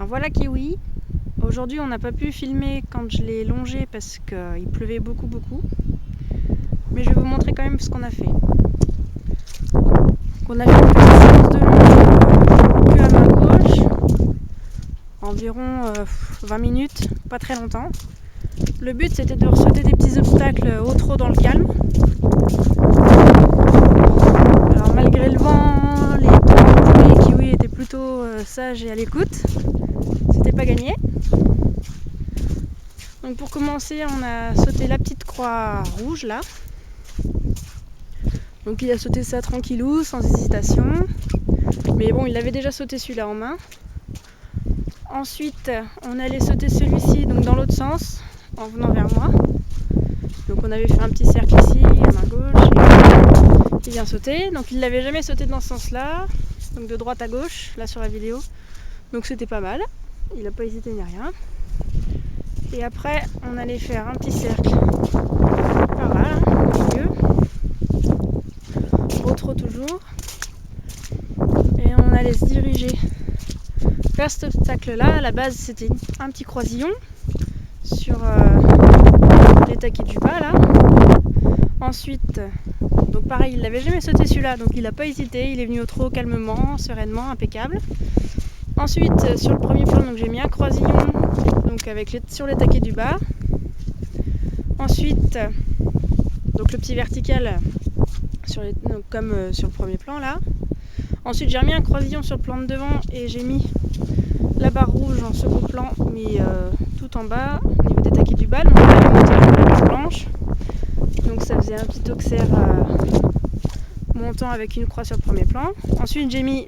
Alors voilà Kiwi. Aujourd'hui on n'a pas pu filmer quand je l'ai longé parce qu'il pleuvait beaucoup. Mais je vais vous montrer quand même ce qu'on a fait. On a fait une petite séance de longe que à main gauche, environ 20 minutes, pas très longtemps. Le but c'était de sauter des petits obstacles au trot dans le calme. Alors malgré le vent, les Kiwi étaient plutôt sages et à l'écoute. C'était pas gagné. Donc pour commencer, on a sauté la petite croix rouge là. Donc il a sauté ça tranquillou, sans hésitation. Mais bon, il avait déjà sauté celui-là en main. Ensuite, on allait sauter celui-ci donc dans l'autre sens, en venant vers moi. Donc on avait fait un petit cercle ici, à main gauche, et il vient sauter. Donc il l'avait jamais sauté dans ce sens-là, donc de droite à gauche, là sur la vidéo. Donc c'était pas mal, il n'a pas hésité ni rien. Et après, on allait faire un petit cercle par là, au milieu, au trot toujours. Et on allait se diriger vers cet obstacle-là. À la base, c'était un petit croisillon sur les taquets du bas là. Ensuite, donc pareil, il n'avait jamais sauté celui-là, donc il n'a pas hésité, il est venu au trot calmement, sereinement, impeccable. Ensuite, sur le premier plan, donc j'ai mis un croisillon donc sur les taquets du bas. Ensuite, donc le petit vertical comme sur le premier plan là. Ensuite, j'ai remis un croisillon sur le plan de devant et j'ai mis la barre rouge en second plan, mais tout en bas, au niveau des taquets du bas. Donc, on avait monté la barre blanche. Donc, ça faisait un petit auxerre montant avec une croix sur le premier plan. Ensuite, j'ai mis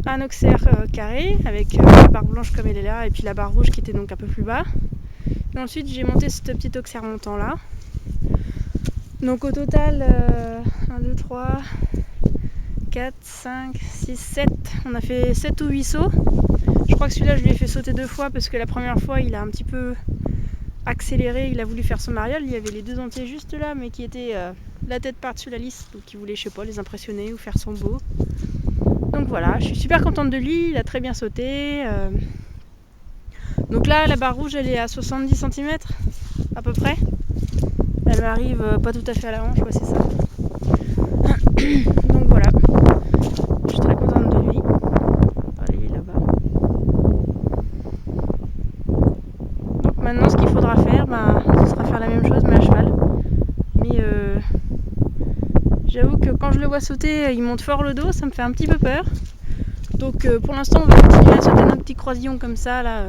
un auxerre carré avec la barre blanche comme elle est là et puis la barre rouge qui était donc un peu plus bas. Et ensuite, j'ai monté ce petit auxerre montant là. Donc, au total, 1, 2, 3, 4, 5, 6, 7. On a fait 7 ou 8 sauts. Je crois que celui-là, je lui ai fait sauter 2 fois parce que la première fois, il a un petit peu accéléré. Il a voulu faire son mariole. Il y avait les deux entiers juste là, mais qui étaient la tête par-dessus la lisse. Donc, il voulait, je sais pas, les impressionner ou faire son beau. Donc voilà, je suis super contente de lui. Il a très bien sauté. Donc là, la barre rouge, elle est à 70 cm à peu près. Elle m'arrive pas tout à fait à la hanche, ouais, c'est ça. Donc voilà, je suis très contente de lui. Allez, il est là-bas. Donc maintenant, ce qu'il faudra faire, ce sera faire la même chose mais à cheval. Mais j'avoue que quand je le vois sauter, il monte fort le dos, ça me fait un petit peu peur. Donc pour l'instant, on va continuer à sauter notre petit croisillon comme ça, là,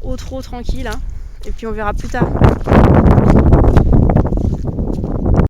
au trot tranquille. Hein. Et puis on verra plus tard.